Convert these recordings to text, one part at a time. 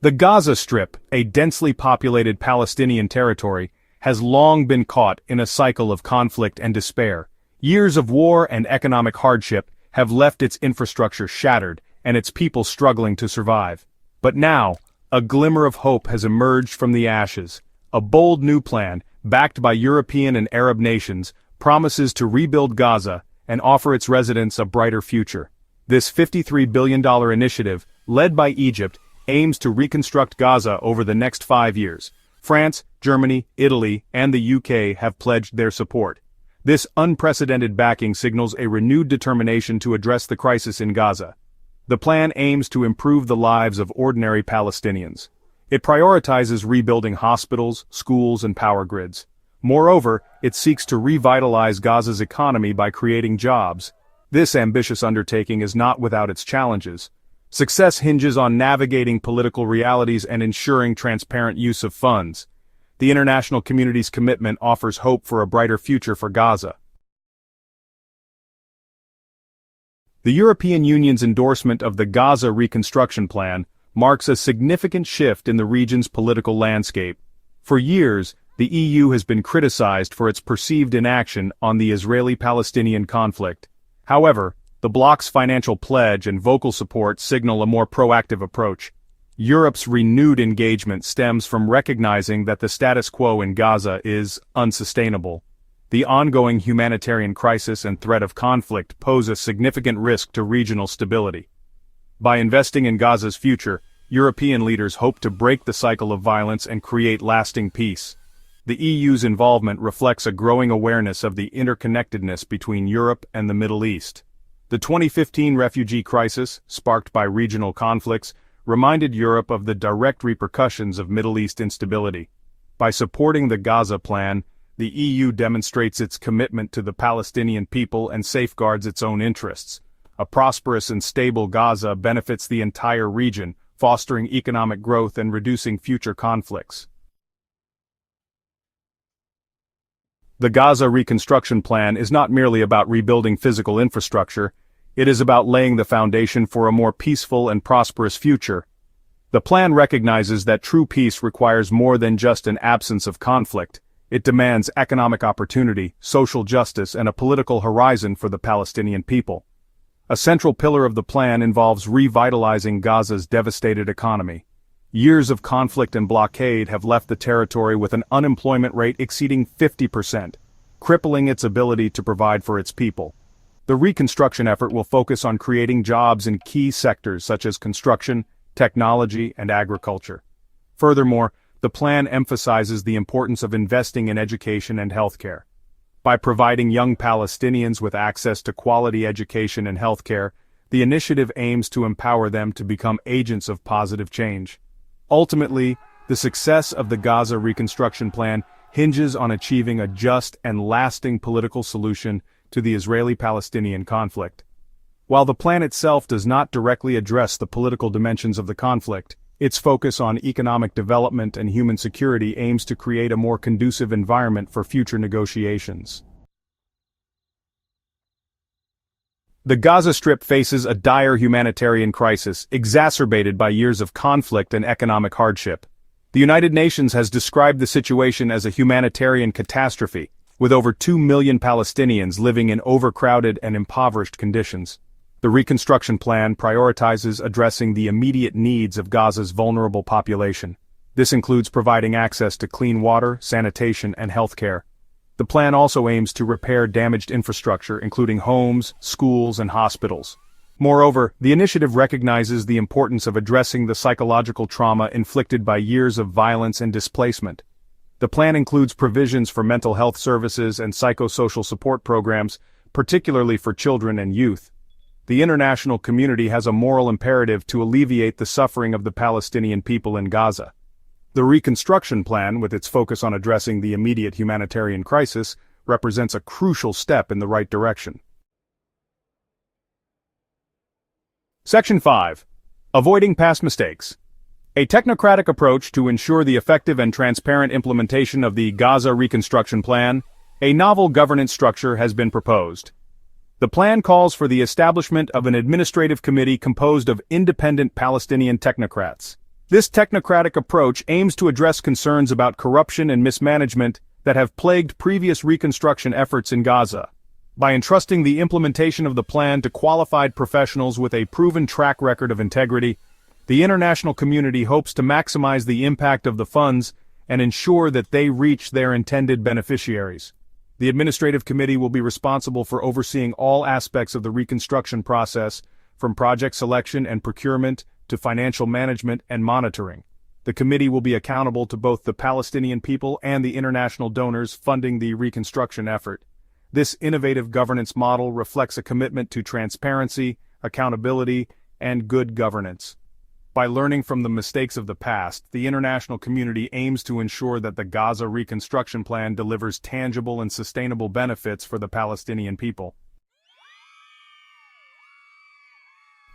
The Gaza Strip, a densely populated Palestinian territory, has long been caught in a cycle of conflict and despair. Years of war and economic hardship have left its infrastructure shattered and its people struggling to survive. But now, a glimmer of hope has emerged from the ashes. A bold new plan, backed by European and Arab nations, promises to rebuild Gaza and offer its residents a brighter future. This $53 billion initiative, led by Egypt, aims to reconstruct Gaza over the next 5 years. France, Germany, Italy, and the UK have pledged their support. This unprecedented backing signals a renewed determination to address the crisis in Gaza. The plan aims to improve the lives of ordinary Palestinians. It prioritizes rebuilding hospitals, schools, and power grids. Moreover, it seeks to revitalize Gaza's economy by creating jobs. This ambitious undertaking is not without its challenges. Success hinges on navigating political realities and ensuring transparent use of funds. The international community's commitment offers hope for a brighter future for Gaza. The European Union's endorsement of the Gaza Reconstruction Plan marks a significant shift in the region's political landscape. For years, the EU has been criticized for its perceived inaction on the Israeli-Palestinian conflict. However, the bloc's financial pledge and vocal support signal a more proactive approach. Europe's renewed engagement stems from recognizing that the status quo in Gaza is unsustainable. The ongoing humanitarian crisis and threat of conflict pose a significant risk to regional stability. By investing in Gaza's future, European leaders hope to break the cycle of violence and create lasting peace. The EU's involvement reflects a growing awareness of the interconnectedness between Europe and the Middle East. The 2015 refugee crisis, sparked by regional conflicts, reminded Europe of the direct repercussions of Middle East instability. By supporting the Gaza Plan, the EU demonstrates its commitment to the Palestinian people and safeguards its own interests. A prosperous and stable Gaza benefits the entire region, fostering economic growth and reducing future conflicts. The Gaza Reconstruction Plan is not merely about rebuilding physical infrastructure, it is about laying the foundation for a more peaceful and prosperous future. The plan recognizes that true peace requires more than just an absence of conflict. It demands economic opportunity, social justice, and a political horizon for the Palestinian people. A central pillar of the plan involves revitalizing Gaza's devastated economy. Years of conflict and blockade have left the territory with an unemployment rate exceeding 50%, crippling its ability to provide for its people. The reconstruction effort will focus on creating jobs in key sectors such as construction, technology, and agriculture. Furthermore, the plan emphasizes the importance of investing in education and healthcare. By providing young Palestinians with access to quality education and healthcare, the initiative aims to empower them to become agents of positive change. Ultimately, the success of the Gaza Reconstruction Plan hinges on achieving a just and lasting political solution to the Israeli-Palestinian conflict. While the plan itself does not directly address the political dimensions of the conflict, its focus on economic development and human security aims to create a more conducive environment for future negotiations. The Gaza Strip faces a dire humanitarian crisis, exacerbated by years of conflict and economic hardship. The United Nations has described the situation as a humanitarian catastrophe, with over 2 million Palestinians living in overcrowded and impoverished conditions. The reconstruction plan prioritizes addressing the immediate needs of Gaza's vulnerable population. This includes providing access to clean water, sanitation, and health care. The plan also aims to repair damaged infrastructure, including homes, schools, and hospitals. Moreover, the initiative recognizes the importance of addressing the psychological trauma inflicted by years of violence and displacement. The plan includes provisions for mental health services and psychosocial support programs, particularly for children and youth. The international community has a moral imperative to alleviate the suffering of the Palestinian people in Gaza. The reconstruction plan, with its focus on addressing the immediate humanitarian crisis, represents a crucial step in the right direction. Section 5. Avoiding past mistakes. A technocratic approach to ensure the effective and transparent implementation of the Gaza Reconstruction Plan, a novel governance structure has been proposed. The plan calls for the establishment of an administrative committee composed of independent Palestinian technocrats. This technocratic approach aims to address concerns about corruption and mismanagement that have plagued previous reconstruction efforts in Gaza. By entrusting the implementation of the plan to qualified professionals with a proven track record of integrity, the international community hopes to maximize the impact of the funds and ensure that they reach their intended beneficiaries. The Administrative Committee will be responsible for overseeing all aspects of the reconstruction process, from project selection and procurement to financial management and monitoring. The committee will be accountable to both the Palestinian people and the international donors funding the reconstruction effort. This innovative governance model reflects a commitment to transparency, accountability, and good governance. By learning from the mistakes of the past, the international community aims to ensure that the Gaza reconstruction plan delivers tangible and sustainable benefits for the Palestinian people.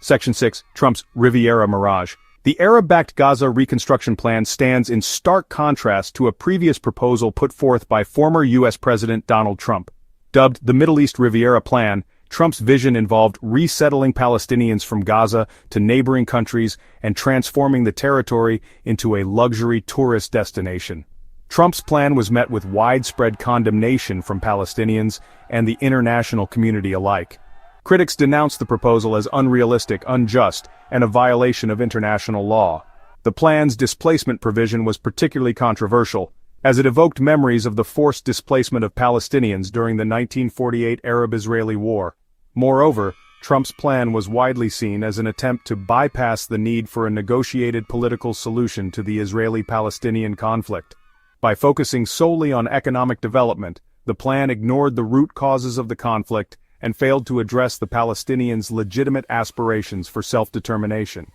Section 6. Trump's Riviera Mirage. The Arab-backed Gaza reconstruction plan stands in stark contrast to a previous proposal put forth by former U.S. President Donald Trump. Dubbed the Middle East Riviera Plan, Trump's vision involved resettling Palestinians from Gaza to neighboring countries and transforming the territory into a luxury tourist destination. Trump's plan was met with widespread condemnation from Palestinians and the international community alike. Critics denounced the proposal as unrealistic, unjust, and a violation of international law. The plan's displacement provision was particularly controversial, as it evoked memories of the forced displacement of Palestinians during the 1948 Arab-Israeli War. Moreover, Trump's plan was widely seen as an attempt to bypass the need for a negotiated political solution to the Israeli-Palestinian conflict. By focusing solely on economic development, the plan ignored the root causes of the conflict and failed to address the Palestinians' legitimate aspirations for self-determination.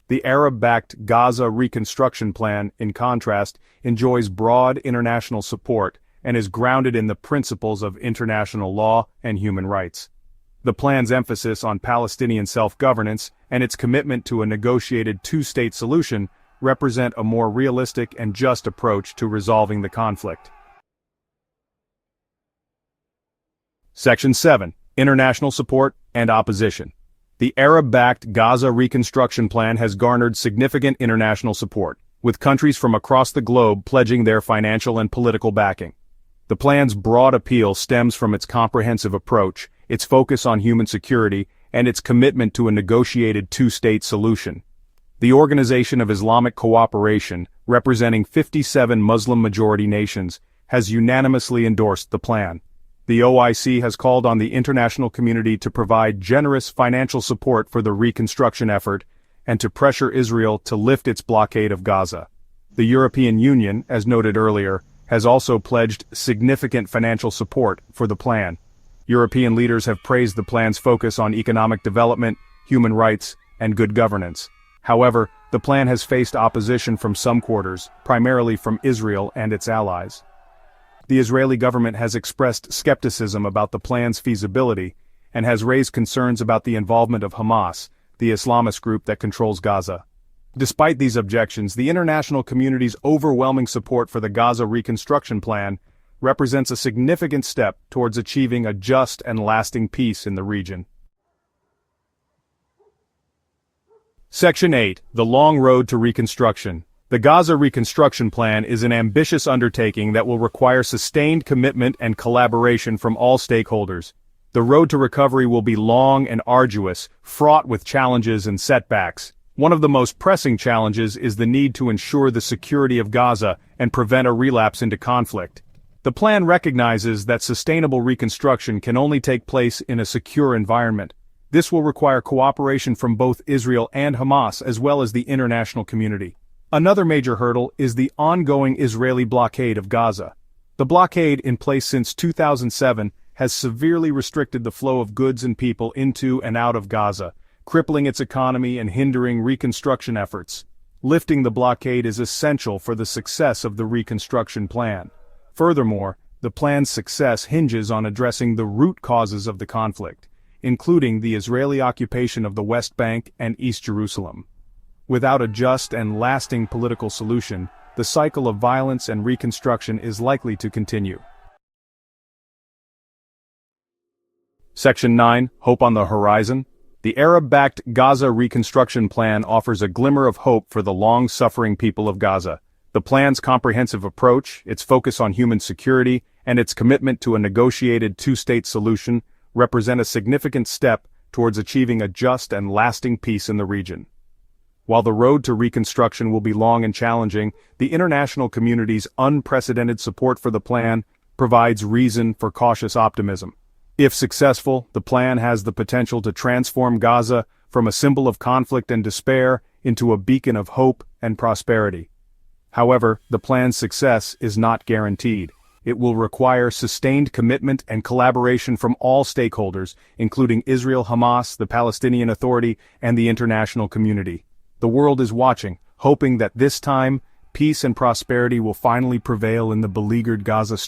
The Arab-backed Gaza reconstruction plan, in contrast, enjoys broad international support and is grounded in the principles of international law and human rights. The plan's emphasis on Palestinian self-governance and its commitment to a negotiated two-state solution represent a more realistic and just approach to resolving the conflict. Section 7. International Support and Opposition. The Arab-backed Gaza reconstruction plan has garnered significant international support, with countries from across the globe pledging their financial and political backing. The plan's broad appeal stems from its comprehensive approach, its focus on human security, and its commitment to a negotiated two-state solution. The Organization of Islamic Cooperation, representing 57 Muslim-majority nations, has unanimously endorsed the plan. The OIC has called on the international community to provide generous financial support for the reconstruction effort and to pressure Israel to lift its blockade of Gaza. The European Union, as noted earlier, has also pledged significant financial support for the plan. European leaders have praised the plan's focus on economic development, human rights, and good governance. However, the plan has faced opposition from some quarters, primarily from Israel and its allies. The Israeli government has expressed skepticism about the plan's feasibility and has raised concerns about the involvement of Hamas, the Islamist group that controls Gaza. Despite these objections, the international community's overwhelming support for the Gaza reconstruction plan represents a significant step towards achieving a just and lasting peace in the region. Section 8. The Long Road to Reconstruction. The Gaza reconstruction plan is an ambitious undertaking that will require sustained commitment and collaboration from all stakeholders. The road to recovery will be long and arduous, fraught with challenges and setbacks. One of the most pressing challenges is the need to ensure the security of Gaza and prevent a relapse into conflict. The plan recognizes that sustainable reconstruction can only take place in a secure environment. This will require cooperation from both Israel and Hamas as well as the international community. Another major hurdle is the ongoing Israeli blockade of Gaza. The blockade, in place since 2007, has severely restricted the flow of goods and people into and out of Gaza, crippling its economy and hindering reconstruction efforts. Lifting the blockade is essential for the success of the reconstruction plan. Furthermore, the plan's success hinges on addressing the root causes of the conflict, including the Israeli occupation of the West Bank and East Jerusalem. Without a just and lasting political solution, the cycle of violence and reconstruction is likely to continue. Section 9. Hope on the Horizon. The Arab-backed Gaza Reconstruction Plan offers a glimmer of hope for the long-suffering people of Gaza. The plan's comprehensive approach, its focus on human security, and its commitment to a negotiated two-state solution represent a significant step towards achieving a just and lasting peace in the region. While the road to reconstruction will be long and challenging, the international community's unprecedented support for the plan provides reason for cautious optimism. If successful, the plan has the potential to transform Gaza from a symbol of conflict and despair into a beacon of hope and prosperity. However, the plan's success is not guaranteed. It will require sustained commitment and collaboration from all stakeholders, including Israel, Hamas, the Palestinian Authority, and the international community. The world is watching, hoping that this time, peace and prosperity will finally prevail in the beleaguered Gaza Strip.